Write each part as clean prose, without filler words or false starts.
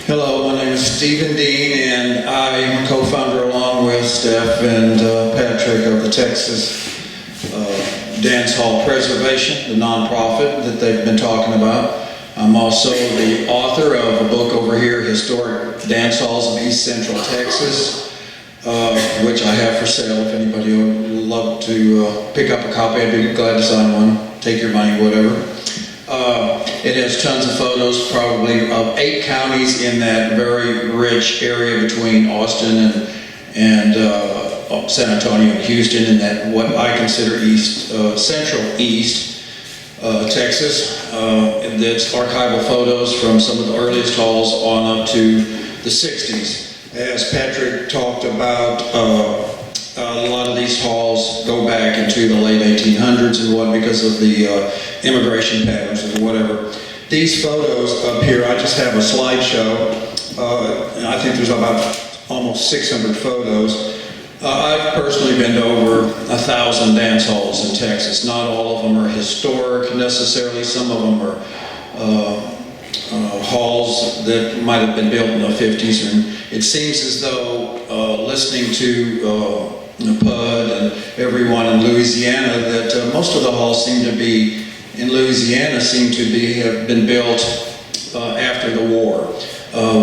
Hello, my name is Stephen Dean, and I'm co-founder along with Steph and Patrick of the Texas Dance Hall Preservation, the nonprofit that they've been talking about. I'm also the author of a book over here, Historic Dance Halls of East Central Texas, which I have for sale. If anybody would love to pick up a copy, I'd be glad to sign one. Take your money, whatever. It has tons of photos, probably of 8 counties in that very rich area between Austin and San Antonio and Houston, and that what I consider central east Texas. That's archival photos from some of the earliest halls on up to the 60s. As Patrick talked about, a lot of these halls go back into the late 1800s and what, because of the immigration patterns or whatever. These photos up here, I just have a slideshow. And I think there's about almost 600 photos. I've personally been to over 1,000 dance halls in Texas. Not all of them are historic necessarily. Some of them are halls that might have been built in the 50s. And it seems as though listening to Pud and everyone in Louisiana, that most of the halls seem to be in Louisiana have been built after the war.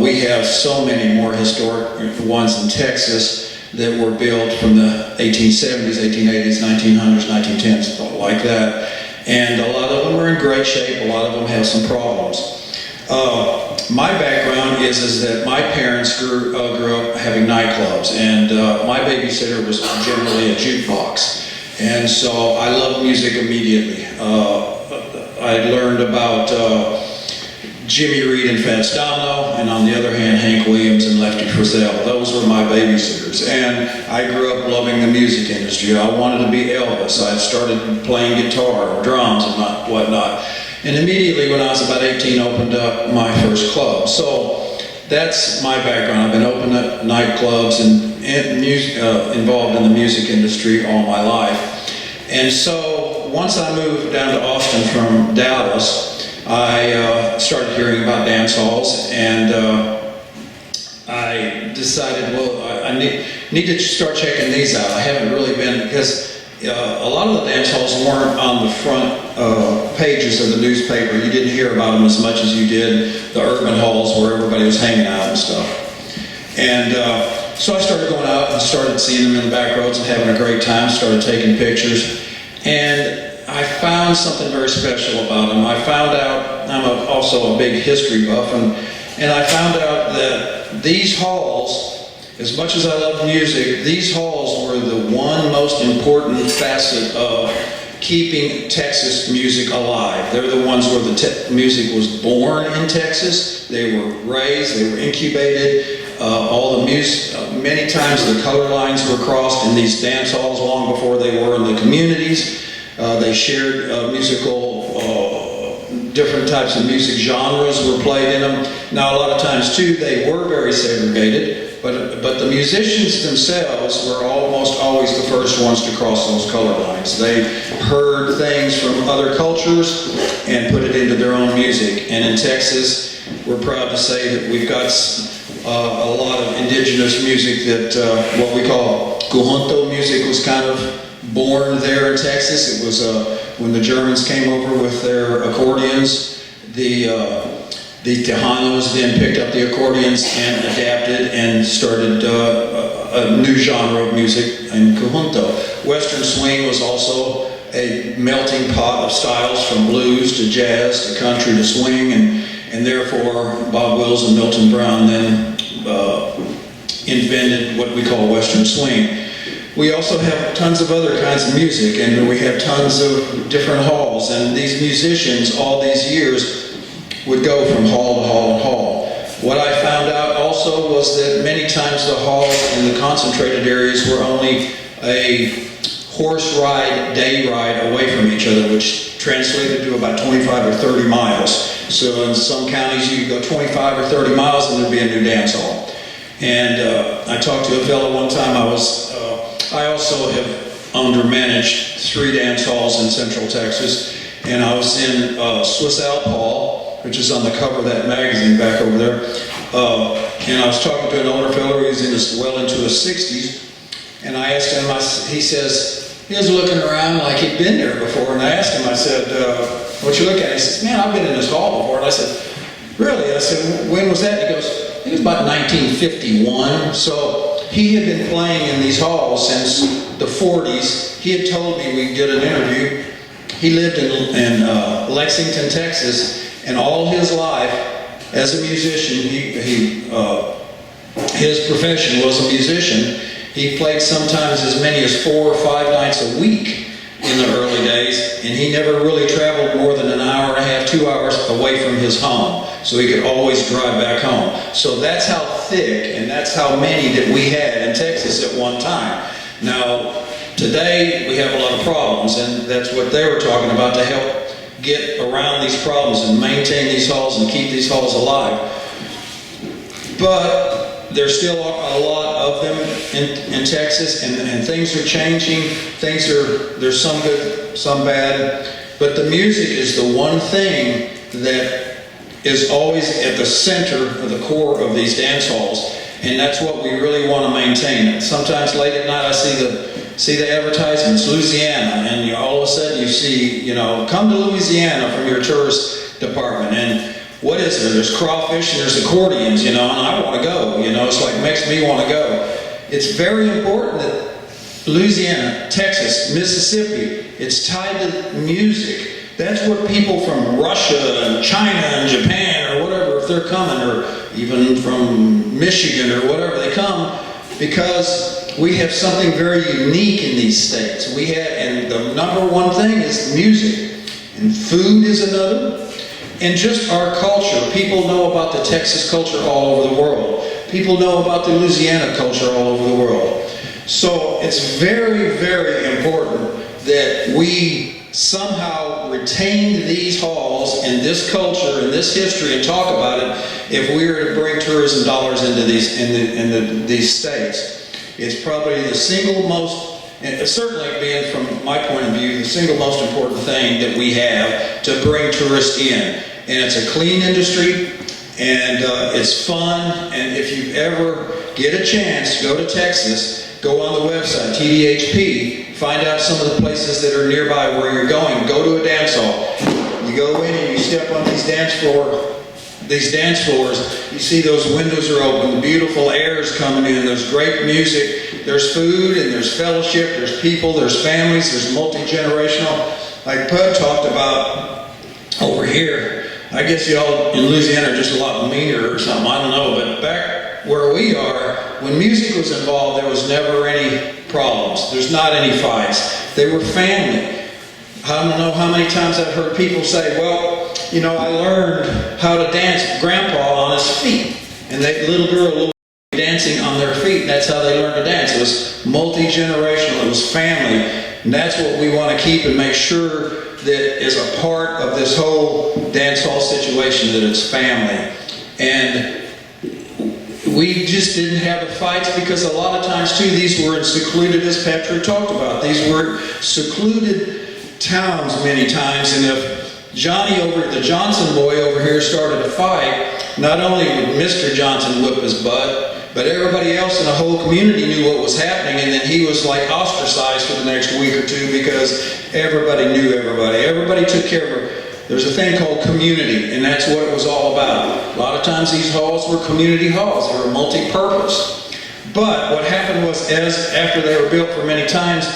We have so many more historic ones in Texas that were built from the 1870s, 1880s, 1900s, 1910s, like that. And a lot of them are in great shape. A lot of them have some problems. My background is that my parents grew up having nightclubs, and my babysitter was generally a jukebox. And so I loved music immediately. I learned about Jimmy Reed and Fats Domino, and on the other hand, Hank Williams and Lefty Frizzell. Those were my babysitters. And I grew up loving the music industry. I wanted to be Elvis. I started playing guitar or drums and whatnot. And immediately when I was about 18, opened up my first club. So that's my background. I've been opening up nightclubs and music, involved in the music industry all my life. And so once I moved down to Austin from Dallas, I started hearing about dance halls, and I decided, well, I need to start checking these out. I haven't really been, because a lot of the dance halls weren't on the front pages of the newspaper. You didn't hear about them as much as you did the urban halls where everybody was hanging out and stuff. And so I started going out and started seeing them in the back roads and having a great time, started taking pictures. And I found something very special about them. I found out, I'm also a big history buff, and I found out that these halls, as much as I love music, these halls were the one most important facet of keeping Texas music alive. They're the ones where the music was born in Texas. They were raised, they were incubated. All the music, many times the color lines were crossed in these dance halls long before they were in the communities. They shared different types of music genres were played in them. Now a lot of times too, they were very segregated, but the musicians themselves were almost always the first ones to cross those color lines. They heard things from other cultures and put it into their own music. And in Texas, we're proud to say that we've got a lot of indigenous music that what we call conjunto music was kind of born there in Texas. It was when the Germans came over with their accordions, the Tejanos then picked up the accordions and adapted and started a new genre of music in conjunto. Western swing was also a melting pot of styles, from blues to jazz to country to swing, and therefore Bob Wills and Milton Brown then invented what we call Western swing. We also have tons of other kinds of music, and we have tons of different halls, and these musicians all these years would go from hall to hall and hall. What I found out also was that many times the halls in the concentrated areas were only a horse ride, day ride away from each other, which translated to about 25 or 30 miles. So in some counties you could go 25 or 30 miles and there'd be a new dance hall. And I talked to a fellow one time. I also have owned or managed 3 dance halls in Central Texas, and I was in Swiss Alp Hall, which is on the cover of that magazine back over there. And I was talking to an older fellow who was well into his 60s, and I asked him, he says, he was looking around like he'd been there before, and I asked him, I said, what you look at? He says, man, I've been in this hall before. And I said, really? I said, when was that? He goes, I think it was about 1951. So he had been playing in these halls since the 40s. He had told me, we did an interview, he lived in Lexington, Texas, and all his life as a musician, his profession was a musician. He played sometimes as many as 4 or 5 nights a week in the early days, and he never really traveled more than an hour and a half, 2 hours away from his home, so he could always drive back home. So that's how thick and that's how many that we had in Texas at one time. Now, today we have a lot of problems, and that's what they were talking about, to help get around these problems and maintain these halls and keep these halls alive. But there's still a lot of them in Texas, and things are changing. There's some good, some bad, but the music is the one thing that is always at the center of the core of these dance halls, and that's what we really want to maintain. Sometimes late at night I see the advertisements, Louisiana, and all of a sudden you see, come to Louisiana from your tourist department, and what is there? There's crawfish and there's accordions, and I want to go, it's like makes me want to go. It's very important that Louisiana, Texas, Mississippi, it's tied to music. That's where people from Russia and China and Japan or whatever, if they're coming, or even from Michigan or whatever, they come because we have something very unique in these states. And the number one thing is music, and food is another, and just our culture. People know about the Texas culture all over the world. People know about the Louisiana culture all over the world. So it's very, very important that we somehow retain these halls and this culture and this history and talk about it if we are to bring tourism dollars into these states. It's probably the single most, and certainly being from my point of view, the single most important thing that we have to bring tourists in. And it's a clean industry, and it's fun, and if you ever get a chance to go to Texas, go on the website, TDHP, find out some of the places that are nearby where you're going. Go to a dance hall. You go in and you step on these dance floors, you see those windows are open, the beautiful air is coming in, there's great music, there's food and there's fellowship, there's people, there's families, there's multi-generational. Like Pud talked about over here, I guess y'all in Louisiana are just a lot meaner or something, I don't know, but back where we are, when music was involved, there was never any problems. There's not any fights. They were family. I don't know how many times I've heard people say, well, I learned how to dance Grandpa on his feet. And that little girl dancing on their feet, that's how they learned to dance. It was multi-generational, it was family. And that's what we want to keep and make sure that is a part of this whole dance hall situation, that it's family. And we just didn't have the fights because a lot of times too, these were in secluded, as Patrick talked about, these were secluded towns many times, and if Johnny the Johnson boy over here started a fight, not only would Mr. Johnson whip his butt, but everybody else in the whole community knew what was happening, and then he was like ostracized for the next week or two because everybody knew everybody. Everybody took care of her. There's a thing called community, and that's what it was all about. A lot of times these halls were community halls. They were multi-purpose. But what happened was, after they were built for many times,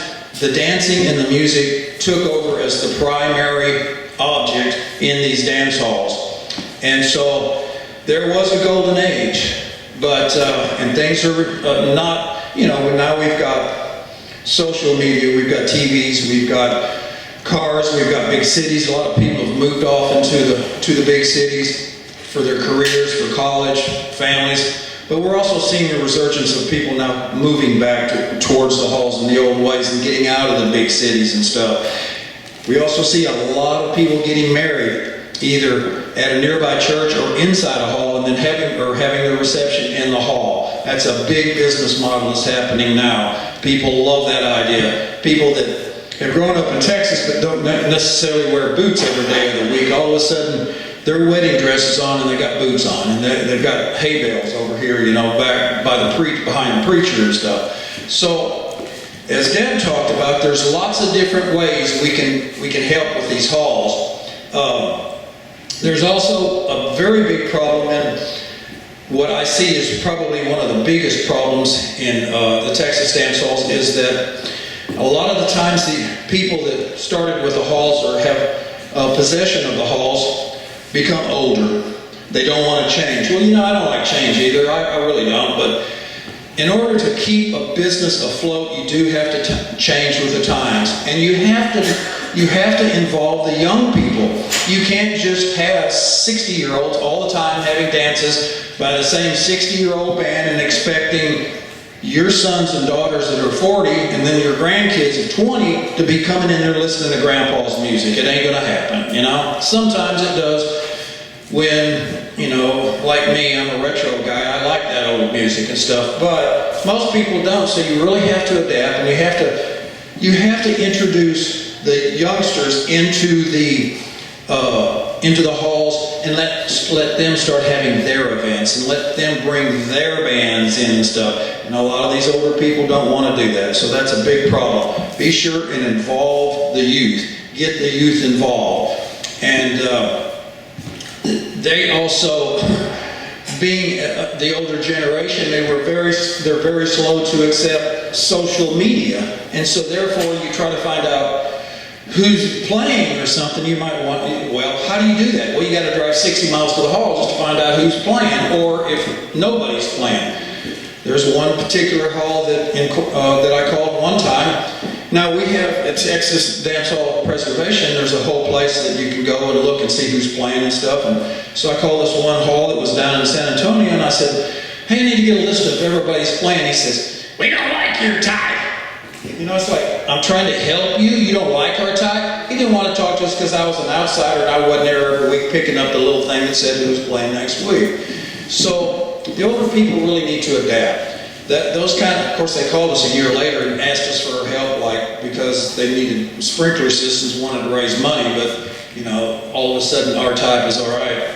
the dancing and the music took over as the primary object in these dance halls. And so there was a golden age, but and things are not, now we've got social media, we've got TVs, we've got cars, we've got big cities. A lot of people have moved off into the big cities for their careers, for college, families. But we're also seeing the resurgence of people now moving back towards the halls in the old ways and getting out of the big cities and stuff. We also see a lot of people getting married, either at a nearby church or inside a hall, and then having the reception in the hall. That's a big business model that's happening now. People love that idea. People that have grown up in Texas but don't necessarily wear boots every day of the week, all of a sudden their wedding dresses on and they got boots on, and they've got hay bales over here, you know, back by behind the preacher and stuff. So, as Deb talked about, there's lots of different ways we can help with these halls. There's also a very big problem, and what I see is probably one of the biggest problems in the Texas dance halls is that a lot of the times the people that started with the halls or have possession of the halls become older. They don't want to change. Well, you know, I don't like change either. I really don't. But in order to keep a business afloat, you do have to change with the times, and you have to involve the young people. You can't just have 60-year-olds all the time having dances by the same 60-year-old band and expecting your sons and daughters that are 40 and then your grandkids of 20 to be coming in there listening to grandpa's music. It ain't gonna happen, you know? Sometimes it does when, you know, like me, I'm a retro guy. I like that old music and stuff, but most people don't, so you really have to adapt, and you have to introduce the youngsters into the halls and let them start having their events and let them bring their bands in and stuff. And a lot of these older people don't want to do that, so that's a big problem. Be sure and involve the youth. Get the youth involved. And they also, being the older generation, they're very slow to accept social media, and so therefore you try to find out who's playing or something. You might want, well, how do you do that? Well, you got to drive 60 miles to the hall just to find out who's playing, or if nobody's playing. There's one particular hall that I called one time. Now we have at Texas Dance Hall Preservation, there's a whole place that you can go and look and see who's playing and stuff. And so I called this one hall that was down in San Antonio, and I said, hey, I need to get a list of everybody's playing. He says, we don't like your type. You know, it's like, I'm trying to help you. You don't like our type? He didn't want to talk to us because I was an outsider and I wasn't there every week picking up the little thing that said who was playing next week. So the older people really need to adapt. Of course, they called us a year later and asked us for help, like, because they needed sprinkler systems, wanted to raise money, but, you know, all of a sudden our type is all right.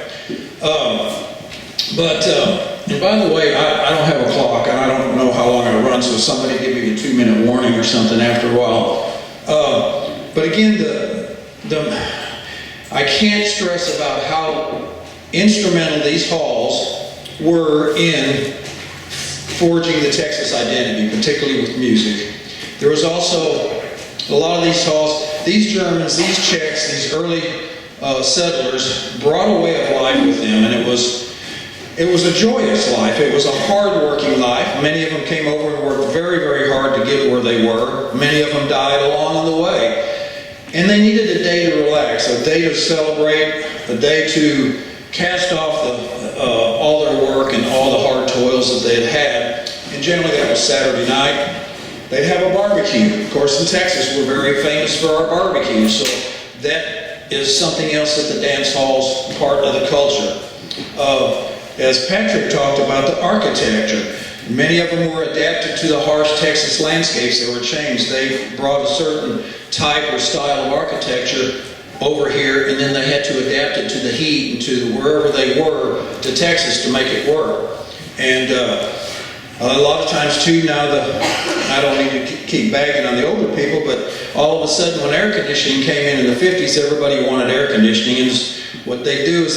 And by the way, I don't have a clock, and I don't know how long I run, so somebody give me a 2-minute warning or something after a while. But again, I can't stress about how instrumental these halls were in forging the Texas identity, particularly with music. There was also a lot of these halls, these Germans, these Czechs, these early settlers brought a way of life with them, and it was a joyous life. It was a hard-working life. Many of them came over and worked very, very hard to get where they were. Many of them died along the way. And they needed a day to relax, a day to celebrate, a day to cast off all their work and all the hard toils that they had had. And generally that was Saturday night. They'd have a barbecue. Of course, in Texas, we're very famous for our barbecue, so that is something else that the dance hall's part of the culture. As Patrick talked about, the architecture. Many of them were adapted to the harsh Texas landscapes that were changed. They brought a certain type or style of architecture over here, and then they had to adapt it to the heat and to wherever they were to Texas to make it work. And a lot of times too, now I don't need to keep bagging on the older people, but all of a sudden when air conditioning came in the 50s, everybody wanted air conditioning, and what they do is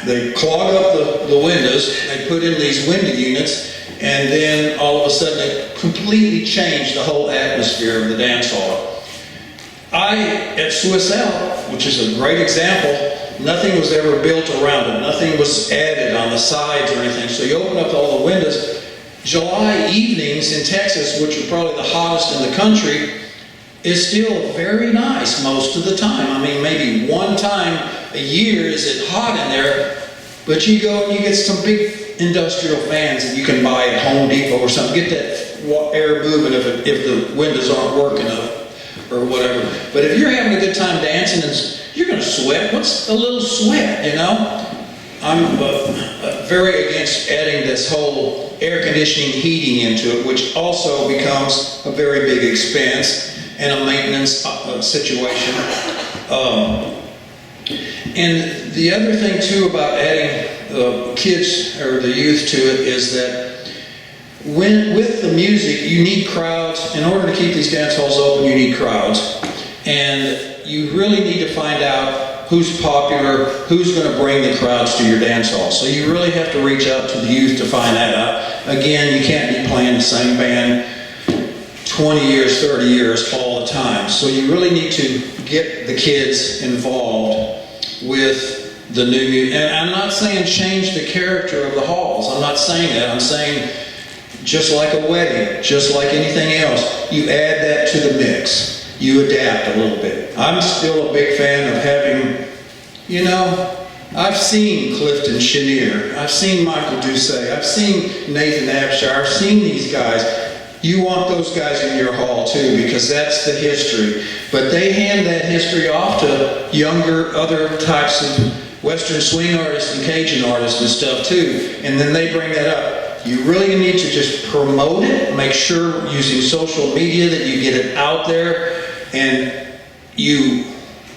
they clog up the windows, they put in these window units, and then all of a sudden they completely change the whole atmosphere of the dance hall. At Swiss Alp, which is a great example, nothing was ever built around it. Nothing was added on the sides or anything. So you open up all the windows. July evenings in Texas, which are probably the hottest in the country, is still very nice most of the time. I mean, maybe one time a year is it hot in there, but you go and you get some big industrial fans that you can buy at Home Depot or something. Get that air moving if the windows aren't working or whatever. But if you're having a good time dancing, you're going to sweat. What's a little sweat, you know? I'm very against adding this whole air conditioning heating into it, which also becomes a very big expense and a maintenance situation. And the other thing too about adding kids or the youth to it is that with the music, you need crowds. In order to keep these dance halls open, you need crowds. And you really need to find out who's popular, who's going to bring the crowds to your dance hall. So you really have to reach out to the youth to find that out. Again, you can't be playing the same band 20 years, 30 years all the time. So you really need to get the kids involved with the new music. And I'm not saying change the character of the halls. I'm not saying that. I'm saying just like a wedding, just like anything else, you add that to the mix. You adapt a little bit. I'm still a big fan of having, you know, I've seen Clifton Chenier, I've seen Michael Doucet, I've seen Nathan Abshire, I've seen these guys. You want those guys in your hall too, because that's the history. But they hand that history off to younger, other types of Western swing artists and Cajun artists and stuff too, and then they bring that up. You really need to just promote it, make sure using social media that you get it out there, and you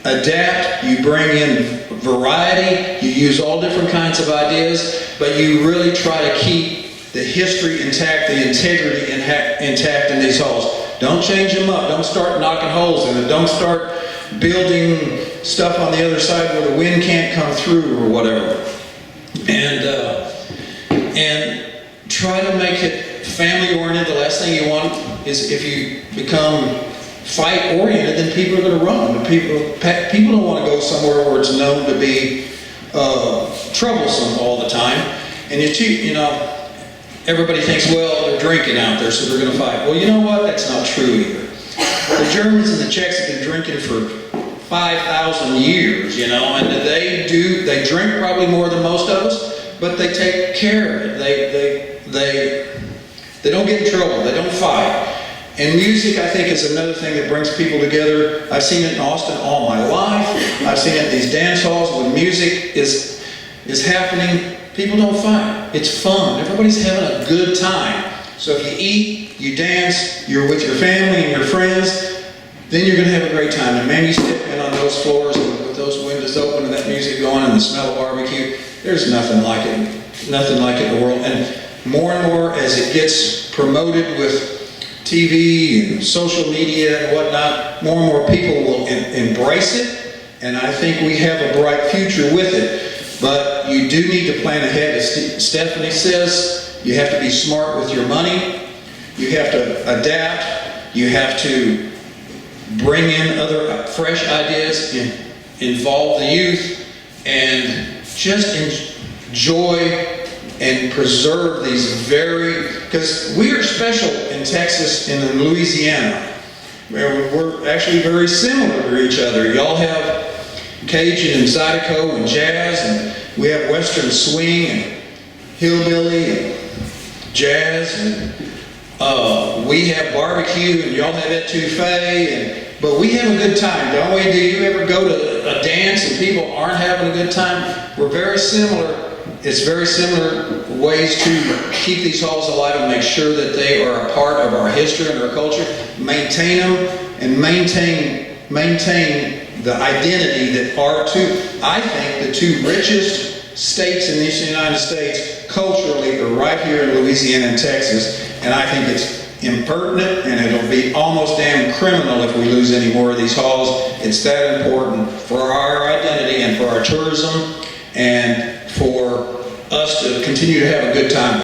adapt, you bring in variety, you use all different kinds of ideas, but you really try to keep the history intact, the integrity intact in these halls. Don't change them up, don't start knocking holes in it, don't start building stuff on the other side where the wind can't come through or whatever. And try to make it family-oriented. The last thing you want is if you become fight-oriented, then people are going to run. People don't want to go somewhere where it's known to be troublesome all the time. And you know, everybody thinks, well, they're drinking out there, so they're going to fight. Well, you know what? That's not true either. The Germans and the Czechs have been drinking for 5,000 years, you know, and they drink probably more than most of us, but they take care of it. They don't get in trouble. They don't fight. And music, I think, is another thing that brings people together. I've seen it in Austin all my life. I've seen it in these dance halls. When music is happening, people don't fight. It's fun. Everybody's having a good time. So if you eat, you dance, you're with your family and your friends, then you're going to have a great time. And man, you step in on those floors with those windows open and that music going and the smell of barbecue, there's nothing like it. Nothing like it in the world. And more as it gets promoted with TV and social media and whatnot, more and more people will embrace it, and I think we have a bright future with it. But you do need to plan ahead. As Stephanie says, you have to be smart with your money, you have to adapt, you have to bring in other fresh ideas, involve the youth, and just enjoy and preserve these because we are special in Texas and in Louisiana. We're actually very similar to each other. Y'all have Cajun and zydeco and jazz, and we have Western swing and hillbilly and jazz, and we have barbecue, and y'all have etouffee, but we have a good time, don't we? Do you ever go to a dance and people aren't having a good time? We're very similar. It's very similar ways to keep these halls alive and make sure that they are a part of our history and our culture, maintain them, and maintain the identity that I think the two richest states in the United States culturally are right here in Louisiana and Texas, and I think it's impertinent and it'll be almost damn criminal if we lose any more of these halls. It's that important for our identity and for our tourism and for us to continue to have a good time.